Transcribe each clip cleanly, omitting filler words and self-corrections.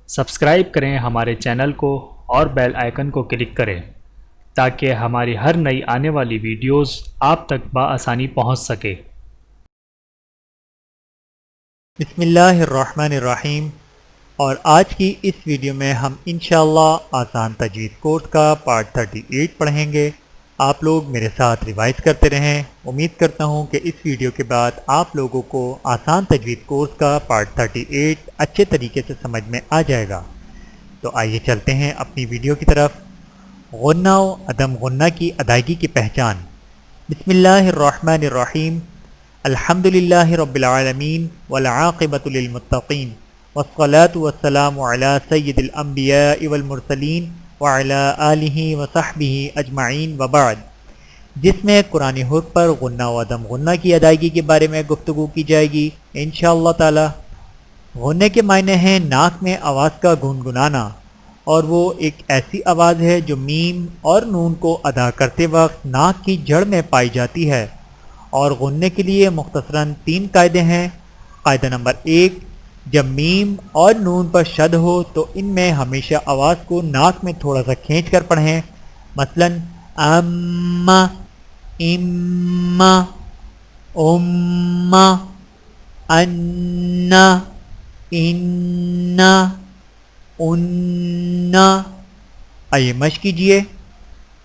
Subscribe کریں ہمارے channel کو اور بیل آئیکن کو کلک کریں تاکہ ہماری ہر نئی آنے والی ویڈیوز آپ تک بآسانی پہنچ سکے۔ بسم اللہ الرحمن الرحیم۔ اور آج کی اس ویڈیو میں ہم انشاءاللہ آسان تجوید کورس کا پارٹ 38 پڑھیں گے۔ آپ لوگ میرے ساتھ ریوائز کرتے رہیں۔ امید کرتا ہوں کہ اس ویڈیو کے بعد آپ لوگوں کو آسان تجوید کورس کا پارٹ 38 اچھے طریقے سے سمجھ میں آ جائے گا۔ تو آئیے چلتے ہیں اپنی ویڈیو کی طرف۔ غنہ و عدم غنہ کی ادائیگی کی پہچان۔ بسم اللہ الرحمن الرحیم۔ الحمد للہ رب العالمین والعاقبۃ للمتقین والصلاة والسلام علی سید الانبیاء والمرسلین وعلی آلہ وصحبہ اجمعین وبعد، جس میں قرآن حق پر غنہ و عدم غنہ کی ادائیگی کے بارے میں گفتگو کی جائے گی انشاءاللہ تعالی۔ غنہ کے معنی ہیں ناک میں آواز کا گنگنانا، اور وہ ایک ایسی آواز ہے جو میم اور نون کو ادا کرتے وقت ناک کی جڑ میں پائی جاتی ہے۔ اور غنے کے لیے مختصراً 3 قاعدے ہیں۔ قاعدہ نمبر 1، جب میم اور نون پر شد ہو تو ان میں ہمیشہ آواز کو ناک میں تھوڑا سا کھینچ کر پڑھیں، مثلاً اما، اما، اما، انا، انا، انا۔ آئیے مشق کیجئے۔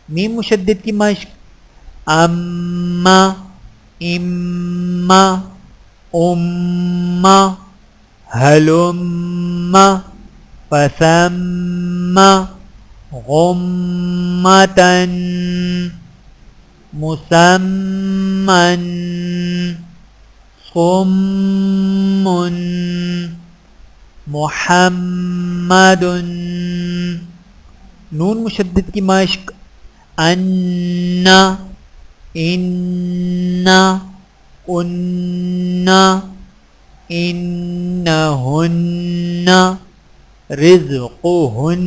میم مشدد کی مشق۔ اما، اما، اما، ہلم، فسم، غمتن، مسمن، صمن، محمد۔ نون مشدد کی مشق۔ انا، انا، انا، انہن، رزقہن،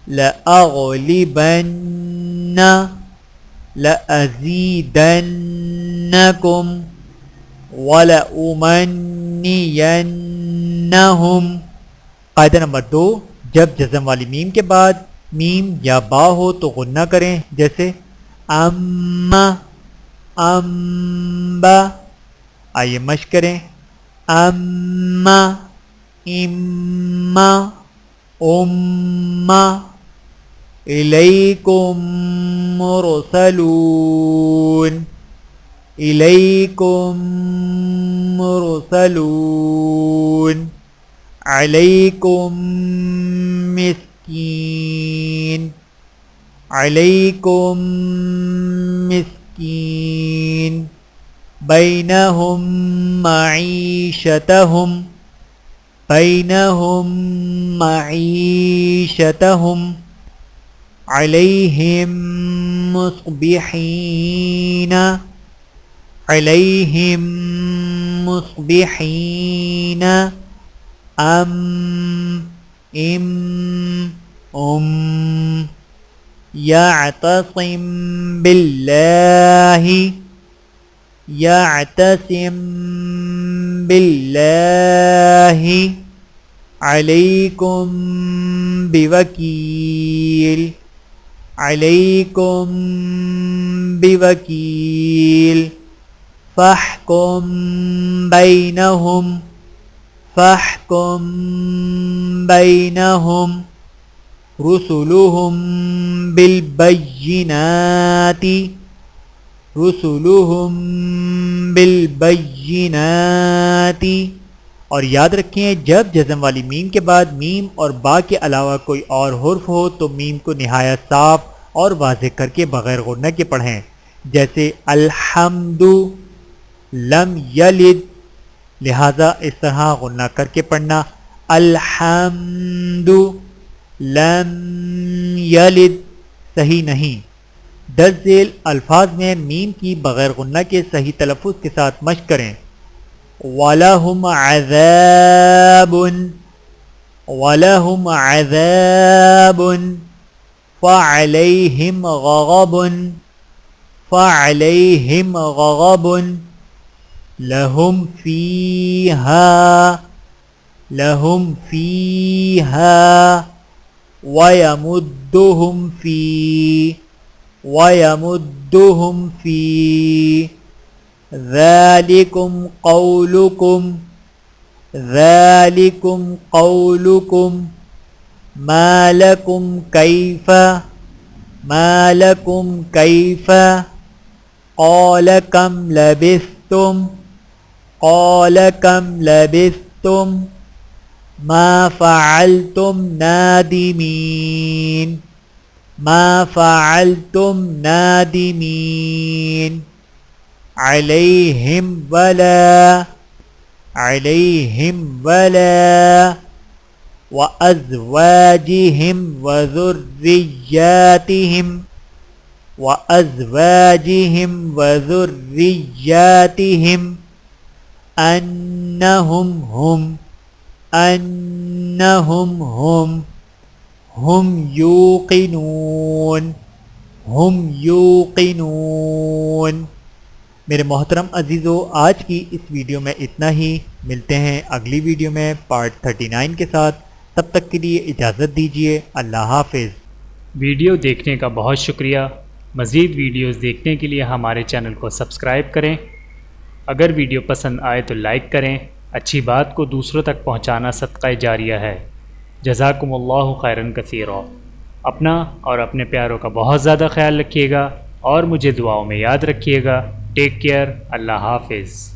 لأغلبن، لأزیدنکم، ولأمنینہم۔ قاعدہ نمبر 2، جب جزم والی میم کے بعد میم یا با ہو تو غنہ کریں، جیسے اما، امبا۔ آئیے مشق کریں۔ اما، اما، اما، الیکم مرسلون، الیکم مرسلون، علیکم مسکین، علیکم مسکین، بینہم معیشتہم، بینہم معیشتہم، علیہم مصبحین، علیہم مصبحین، ام، یعتصم باللہ، یعتصم باللہ، علیکم بوکیل، علیکم بوکیل، فاحکم بینہم، فاحکم بینہم، رسلہم بالبینات، رسلہم بالبینات۔ اور یاد رکھیں جب جزم والی میم کے بعد میم اور با کے علاوہ کوئی اور حرف ہو تو میم کو نہایت صاف اور واضح کر کے بغیر غنہ کے پڑھیں، جیسے الحمد، لم یلد، لہذا اس طرح غنہ کر کے پڑھنا، الحمد، لم یلد، صحیح نہیں۔ درج ذیل الفاظ میں میم کی بغیر غنہ کے صحیح تلفظ کے ساتھ مشق کریں۔ وَلَهُمْ عَذَابٌ، وَلَهُمْ عَذَابٌ، فَعَلَيْهِمْ غَضَبٌ، فَعَلَيْهِمْ غَضَبٌ، لَهُمْ فِيهَا لهم فيها ويمدهم في ذلكم قولكم ما لكم كيف قال كم لبثتم ما فعلتم نادمين عليهم ولا وأزواجهم وذرياتهم أنهم هم يوقنون. میرے محترم عزیزو، آج کی اس ویڈیو میں اتنا ہی. ملتے ہیں اگلی ویڈیو میں پارٹ 39 کے ساتھ. تب تک کے لیے اجازت دیجیے. اللہ حافظ. ویڈیو دیکھنے کا بہت شکریہ. مزید ویڈیوز دیکھنے کے لیے ہمارے چینل کو سبسکرائب کریں. اگر ویڈیو پسند آئے تو لائک کریں. اچھی بات کو دوسروں تک پہنچانا صدقہ جاریہ ہے. جزاکم اللہ خیرا کثیرا. اپنا اور اپنے پیاروں کا بہت زیادہ خیال رکھیے گا اور مجھے دعاؤں میں یاد رکھیے گا. Take care. اللہ حافظ.